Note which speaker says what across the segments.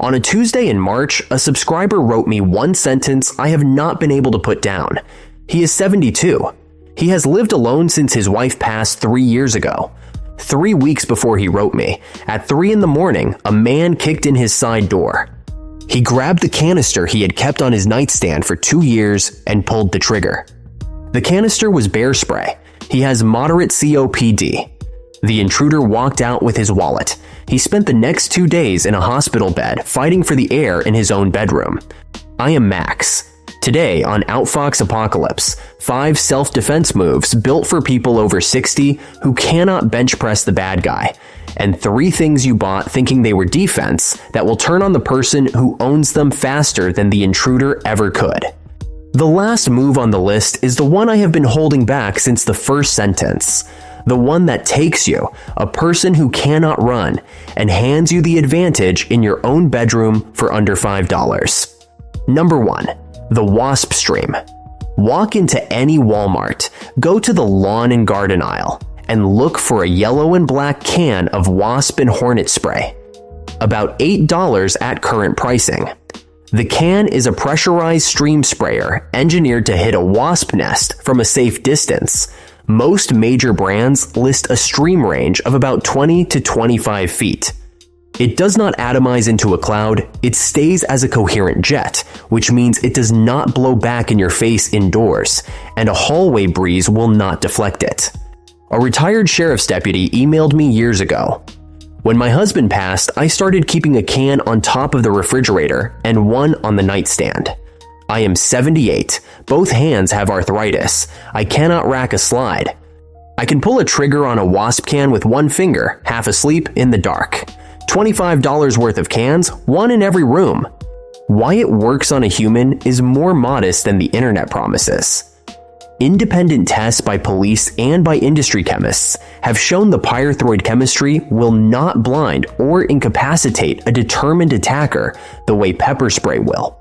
Speaker 1: On a Tuesday in March, a subscriber wrote me one sentence I have not been able to put down. He is 72. He has lived alone since his wife passed 3 years ago. 3 weeks before he wrote me, at 3 in the morning, a man kicked in his side door. He grabbed the canister he had kept on his nightstand for 2 years and pulled the trigger. The canister was bear spray. He has moderate COPD. The intruder walked out with his wallet. He spent the next 2 days in a hospital bed fighting for the air in his own bedroom. I am Max. Today on Outfox Apocalypse, 5 self-defense moves built for people over 60 who cannot bench press the bad guy, and 3 things you bought thinking they were defense that will turn on the person who owns them faster than the intruder ever could. The last move on the list is the one I have been holding back since the first sentence. The one that takes you, a person who cannot run, and hands you the advantage in your own bedroom for under $5. Number 1. The Wasp Stream. Walk into any Walmart, go to the lawn and garden aisle, and look for a yellow and black can of wasp and hornet spray. About $8 at current pricing. The can is a pressurized stream sprayer engineered to hit a wasp nest from a safe distance. Most major brands list a stream range of about 20 to 25 feet. It does not atomize into a cloud, it stays as a coherent jet, which means it does not blow back in your face indoors, and a hallway breeze will not deflect it. A retired sheriff's deputy emailed me years ago. When my husband passed, I started keeping a can on top of the refrigerator and one on the nightstand. I am 78. Both hands have arthritis. I cannot rack a slide. I can pull a trigger on a wasp can with one finger, half asleep in the dark. $25 worth of cans, one in every room. Why it works on a human is more modest than the internet promises. Independent tests by police and by industry chemists have shown the pyrethroid chemistry will not blind or incapacitate a determined attacker the way pepper spray will.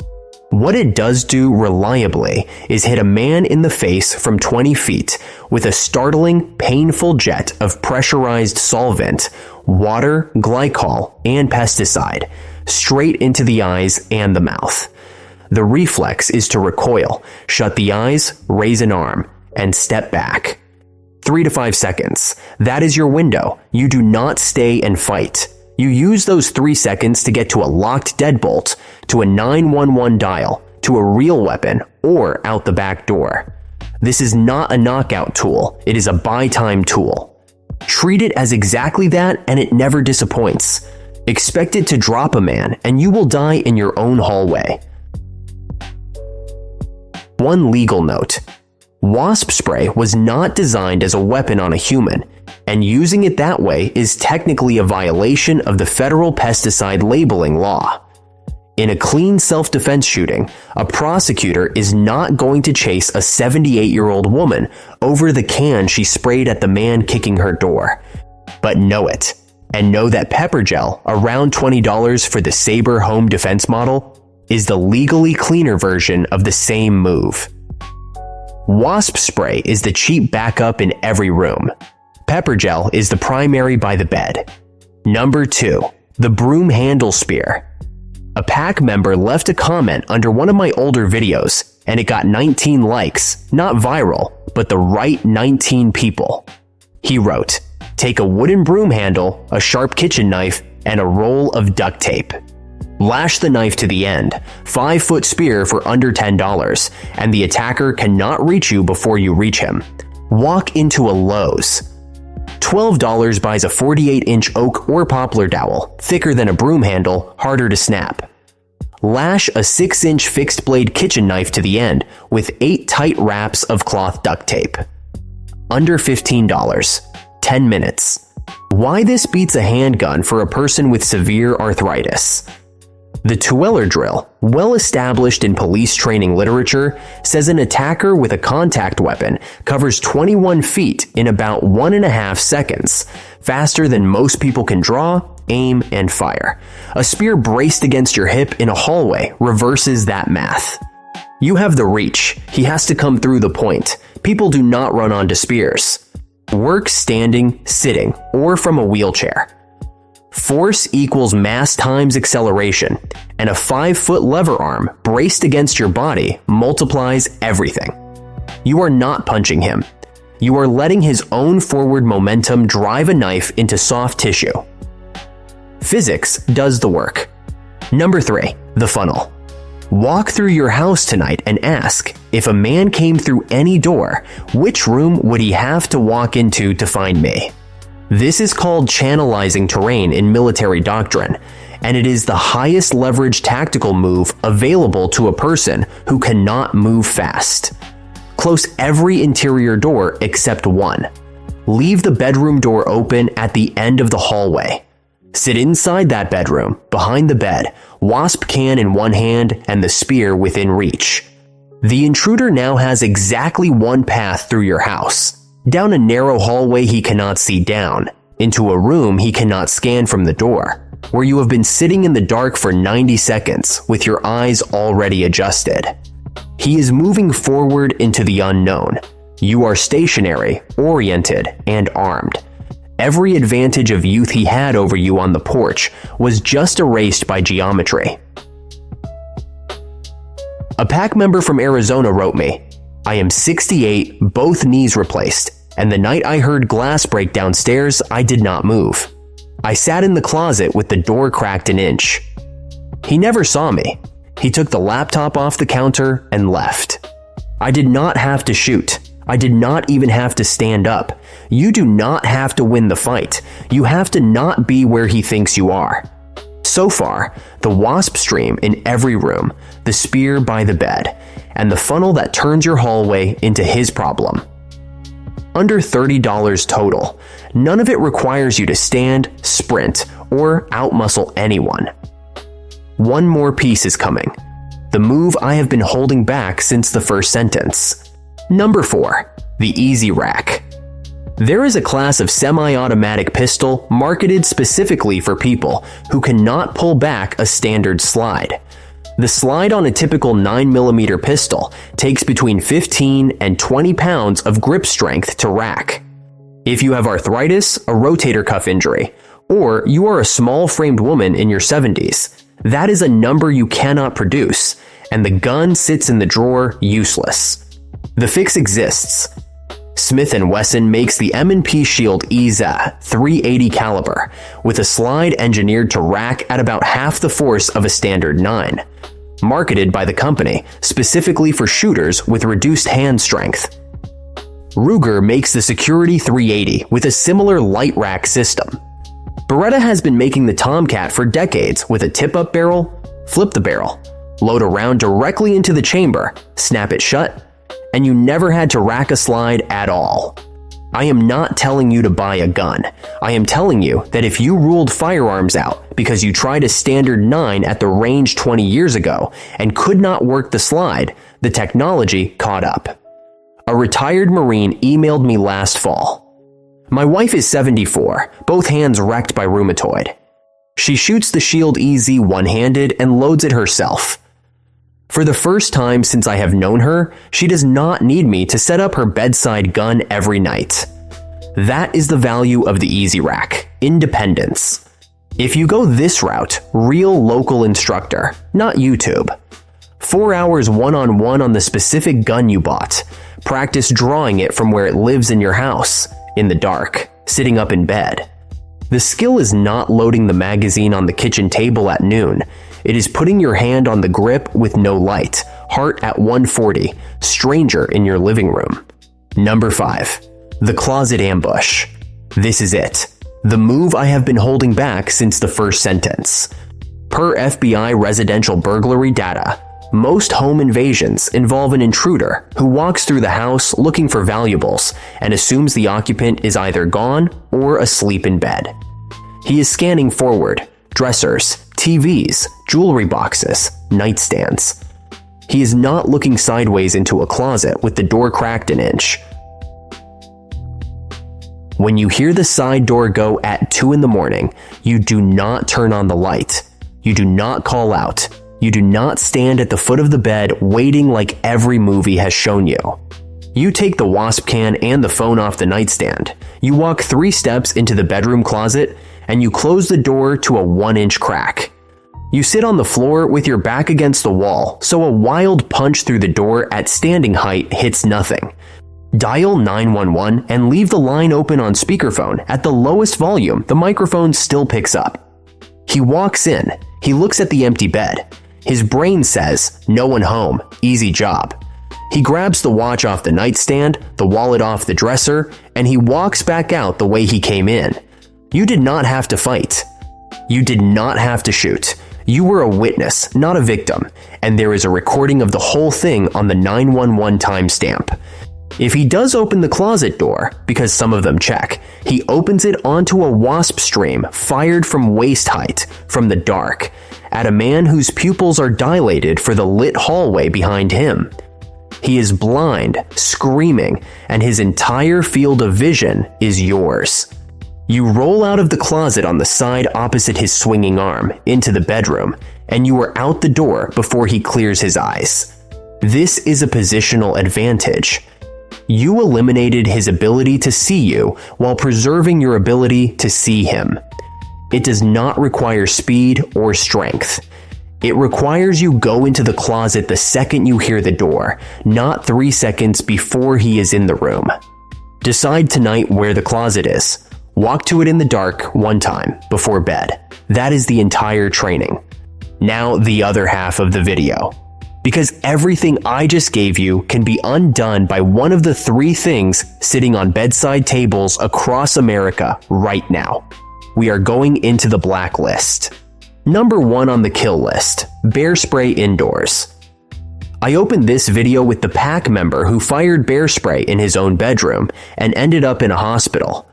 Speaker 1: What it does do reliably is hit a man in the face from 20 feet with a startling, painful jet of pressurized solvent, water, glycol, and pesticide, straight into the eyes and the mouth. The reflex is to recoil, shut the eyes, raise an arm, and step back. 3 to 5 seconds. That is your window. You do not stay and fight. You use those 3 seconds to get to a locked deadbolt, to a 911 dial, to a real weapon, or out the back door. This is not a knockout tool, it is a buy time tool. Treat it as exactly that and it never disappoints. Expect it to drop a man and you will die in your own hallway. One legal note. Wasp spray was not designed as a weapon on a human, and using it that way is technically a violation of the federal pesticide labeling law. In a clean self-defense shooting, a prosecutor is not going to chase a 78-year-old woman over the can she sprayed at the man kicking her door. But know it, and know that pepper gel, around $20 for the Sabre home defense model, is the legally cleaner version of the same move. Wasp spray is the cheap backup in every room. Pepper gel is the primary by the bed. Number 2. The broom handle spear. A PAC member left a comment under one of my older videos, and it got 19 likes, not viral, but the right 19 people. He wrote, "Take a wooden broom handle, a sharp kitchen knife, and a roll of duct tape. Lash the knife to the end, 5-foot spear for under $10, and the attacker cannot reach you before you reach him. Walk into a Lowe's. $12 buys a 48-inch oak or poplar dowel, thicker than a broom handle, harder to snap. Lash a 6-inch fixed blade kitchen knife to the end with 8 tight wraps of cloth duct tape. Under $15. 10 minutes. Why this beats a handgun for a person with severe arthritis? The Tueller drill, well established in police training literature, says an attacker with a contact weapon covers 21 feet in about 1.5 seconds, faster than most people can draw, aim, and fire. A spear braced against your hip in a hallway reverses that math. You have the reach. He has to come through the point. People do not run onto spears. Work standing, sitting, or from a wheelchair. Force equals mass times acceleration, and a 5-foot lever arm braced against your body multiplies everything. You are not punching him. You are letting his own forward momentum drive a knife into soft tissue. Physics does the work. Number 3, the funnel. Walk through your house tonight and ask, if a man came through any door, which room would he have to walk into to find me? This is called channelizing terrain in military doctrine, and it is the highest leverage tactical move available to a person who cannot move fast. Close every interior door except one. Leave the bedroom door open at the end of the hallway. Sit inside that bedroom, behind the bed, wasp can in one hand and the spear within reach. The intruder now has exactly one path through your house. Down a narrow hallway he cannot see down, into a room he cannot scan from the door, where you have been sitting in the dark for 90 seconds with your eyes already adjusted. He is moving forward into the unknown. You are stationary, oriented, and armed. Every advantage of youth he had over you on the porch was just erased by geometry. A pack member from Arizona wrote me, "I am 68, both knees replaced, and the night I heard glass break downstairs, I did not move. I sat in the closet with the door cracked an inch." He never saw me. He took the laptop off the counter and left. I did not have to shoot. I did not even have to stand up. You do not have to win the fight. You have to not be where he thinks you are. So far, the wasp stream in every room, the spear by the bed, and the funnel that turns your hallway into his problem. Under $30 total. None of it requires you to stand, sprint, or outmuscle anyone. One more piece is coming. The move I have been holding back since the first sentence. Number 4, the Easy Rack. There is a class of semi-automatic pistol marketed specifically for people who cannot pull back a standard slide. The slide on a typical 9mm pistol takes between 15 and 20 pounds of grip strength to rack. If you have arthritis, a rotator cuff injury, or you are a small-framed woman in your 70s, that is a number you cannot produce, and the gun sits in the drawer useless. The fix exists. Smith & Wesson makes the M&P Shield EZA 380 caliber with a slide engineered to rack at about half the force of a standard 9. Marketed by the company specifically for shooters with reduced hand strength. Ruger makes the Security 380 with a similar light rack system. Beretta has been making the Tomcat for decades with a tip-up barrel, flip the barrel, load a round directly into the chamber, snap it shut, and you never had to rack a slide at all. I am not telling you to buy a gun. I am telling you that if you ruled firearms out because you tried a standard 9 at the range 20 years ago and could not work the slide, the technology caught up. A retired Marine emailed me last fall. My wife is 74, both hands wrecked by rheumatoid. She shoots the Shield EZ one-handed and loads it herself. For the first time since I have known her, she does not need me to set up her bedside gun every night. That is the value of the Easy Rack, independence. If you go this route, real local instructor, not YouTube. 4 hours one-on-one on the specific gun you bought. Practice drawing it from where it lives in your house, in the dark, sitting up in bed. The skill is not loading the magazine on the kitchen table at noon. It is putting your hand on the grip with no light, heart at 140, stranger in your living room. Number 5. The Closet Ambush. This is it. The move I have been holding back since the first sentence. Per FBI residential burglary data, most home invasions involve an intruder who walks through the house looking for valuables and assumes the occupant is either gone or asleep in bed. He is scanning forward, dressers, TVs, jewelry boxes, nightstands. He is not looking sideways into a closet with the door cracked an inch. When you hear the side door go at 2 in the morning, you do not turn on the light. You do not call out. You do not stand at the foot of the bed waiting like every movie has shown you. You take the wasp can and the phone off the nightstand. You walk 3 steps into the bedroom closet, and you close the door to a 1-inch crack. You sit on the floor with your back against the wall, so a wild punch through the door at standing height hits nothing. Dial 911 and leave the line open on speakerphone at the lowest volume the microphone still picks up. He walks in. He looks at the empty bed. His brain says, "No one home, easy job." He grabs the watch off the nightstand, the wallet off the dresser, and he walks back out the way he came in. You did not have to fight. You did not have to shoot. You were a witness, not a victim, and there is a recording of the whole thing on the 911 timestamp. If he does open the closet door, because some of them check, he opens it onto a wasp stream fired from waist height, from the dark, at a man whose pupils are dilated for the lit hallway behind him. He is blind, screaming, and his entire field of vision is yours. You roll out of the closet on the side opposite his swinging arm, into the bedroom, and you are out the door before he clears his eyes. This is a positional advantage. You eliminated his ability to see you while preserving your ability to see him. It does not require speed or strength. It requires you go into the closet the second you hear the door, not 3 seconds before he is in the room. Decide tonight where the closet is. Walk to it in the dark 1 time before bed. That is the entire training. Now the other half of the video. Because everything I just gave you can be undone by one of the 3 things sitting on bedside tables across America right now. We are going into the blacklist. Number 1 on the kill list, bear spray indoors. I opened this video with the pack member who fired bear spray in his own bedroom and ended up in a hospital.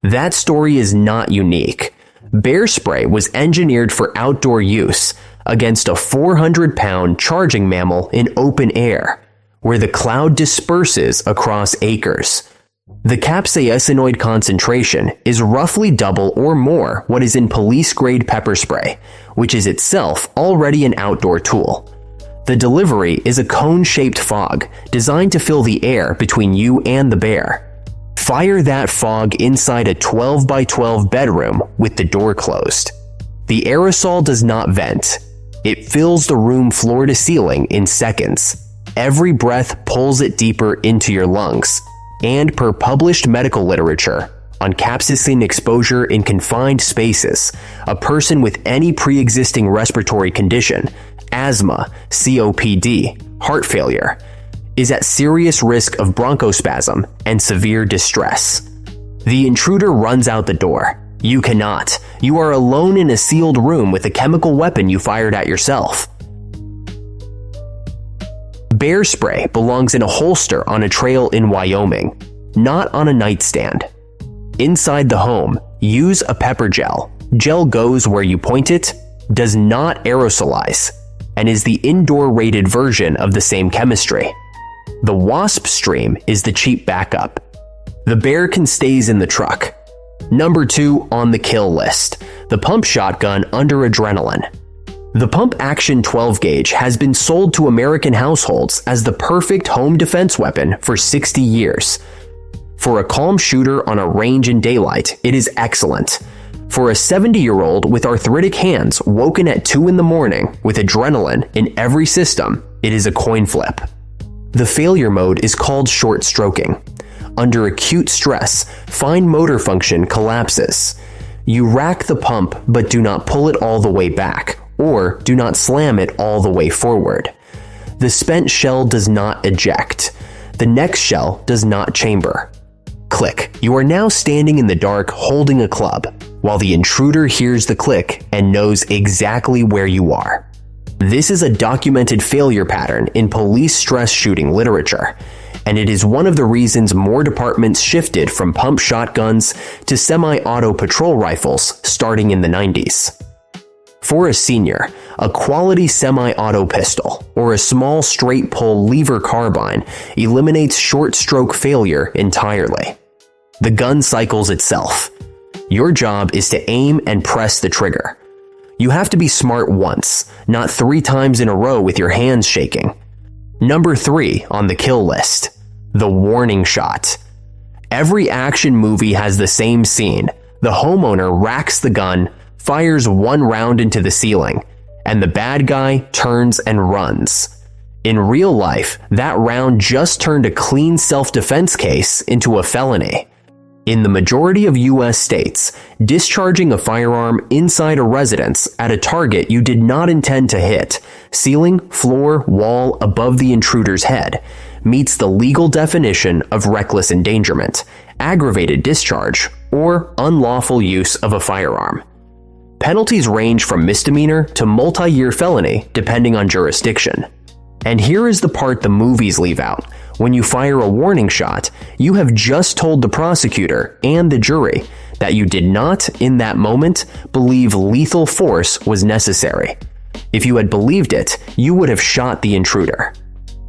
Speaker 1: That story is not unique. Bear spray was engineered for outdoor use against a 400-pound charging mammal in open air, where the cloud disperses across acres. The capsaicinoid concentration is roughly double or more what is in police-grade pepper spray, which is itself already an outdoor tool. The delivery is a cone-shaped fog designed to fill the air between you and the bear. Fire that fog inside a 12 by 12 bedroom with the door closed. The aerosol does not vent. It fills the room floor to ceiling in seconds. Every breath pulls it deeper into your lungs. And per published medical literature on capsaicin exposure in confined spaces, a person with any pre-existing respiratory condition, asthma, COPD, heart failure, is at serious risk of bronchospasm and severe distress. The intruder runs out the door. You cannot. You are alone in a sealed room with a chemical weapon you fired at yourself. Bear spray belongs in a holster on a trail in Wyoming, not on a nightstand. Inside the home, use a pepper gel. Gel goes where you point it, does not aerosolize, and is the indoor rated version of the same chemistry. The wasp stream is the cheap backup. The bear can stays in the truck. Number 2 on the kill list, the pump shotgun under adrenaline. The pump action 12 gauge has been sold to American households as the perfect home defense weapon for 60 years. For a calm shooter on a range in daylight, it is excellent. For a 70-year-old with arthritic hands woken at 2 in the morning with adrenaline in every system, it is a coin flip. The failure mode is called short stroking. Under acute stress, fine motor function collapses. You rack the pump but do not pull it all the way back, or do not slam it all the way forward. The spent shell does not eject. The next shell does not chamber. Click. You are now standing in the dark holding a club, while the intruder hears the click and knows exactly where you are. This is a documented failure pattern in police stress shooting literature, and it is one of the reasons more departments shifted from pump shotguns to semi-auto patrol rifles starting in the 90s. For a senior, a quality semi-auto pistol or a small straight-pull lever carbine eliminates short-stroke failure entirely. The gun cycles itself. Your job is to aim and press the trigger. You have to be smart once, not 3 times in a row with your hands shaking. Number 3 on the kill list, the warning shot. Every action movie has the same scene, The homeowner racks the gun, fires one round into the ceiling, and the bad guy turns and runs. In real life, that round just turned a clean self-defense case into a felony. In the majority of U.S. states, discharging a firearm inside a residence at a target you did not intend to hit, ceiling, floor, wall above the intruder's head, meets the legal definition of reckless endangerment, aggravated discharge, or unlawful use of a firearm. Penalties range from misdemeanor to multi-year felony depending on jurisdiction. And here is the part the movies leave out. When you fire a warning shot, you have just told the prosecutor and the jury that you did not, in that moment, believe lethal force was necessary. If you had believed it, you would have shot the intruder.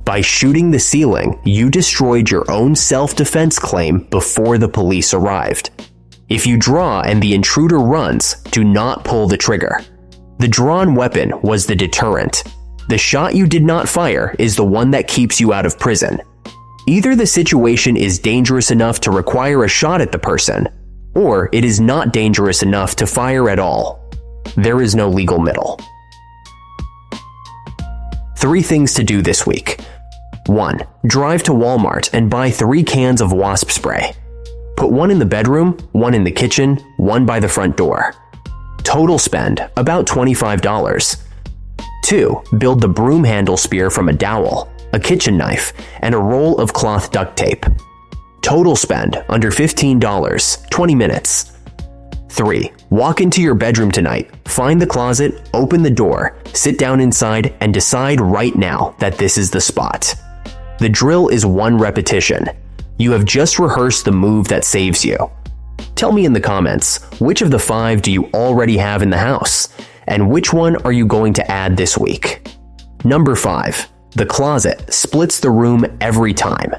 Speaker 1: By shooting the ceiling, you destroyed your own self-defense claim before the police arrived. If you draw and the intruder runs, do not pull the trigger. The drawn weapon was the deterrent. The shot you did not fire is the one that keeps you out of prison. Either the situation is dangerous enough to require a shot at the person, or it is not dangerous enough to fire at all. There is no legal middle. 3 things to do this week. 1. Drive to Walmart and buy 3 cans of wasp spray. Put 1 in the bedroom, 1 in the kitchen, 1 by the front door. Total spend about $25. 2. Build the broom handle spear from a dowel, a kitchen knife, and a roll of cloth duct tape. Total spend under $15, 20 minutes. 3. Walk into your bedroom tonight, find the closet, open the door, sit down inside, and decide right now that this is the spot. The drill is 1 repetition. You have just rehearsed the move that saves you. Tell me in the comments, which of the 5 do you already have in the house? And which one are you going to add this week? Number 5. The closet splits the room every time.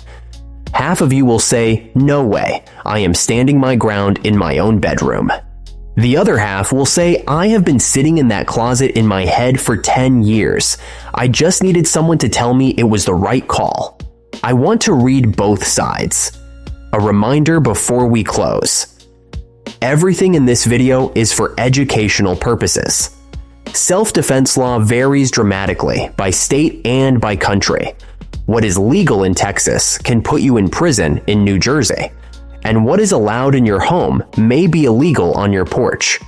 Speaker 1: Half of you will say, "No way, I am standing my ground in my own bedroom." The other half will say, "I have been sitting in that closet in my head for 10 years. I just needed someone to tell me it was the right call." I want to read both sides. A reminder before we close. Everything in this video is for educational purposes. Self-defense law varies dramatically by state and by country. What is legal in Texas can put you in prison in New Jersey, and what is allowed in your home may be illegal on your porch.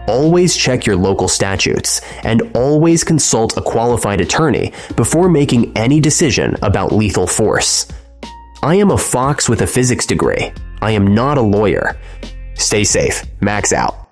Speaker 1: Always check your local statutes, and always consult a qualified attorney before making any decision about lethal force. I am a fox with a physics degree. I am not a lawyer. Stay safe. Max out.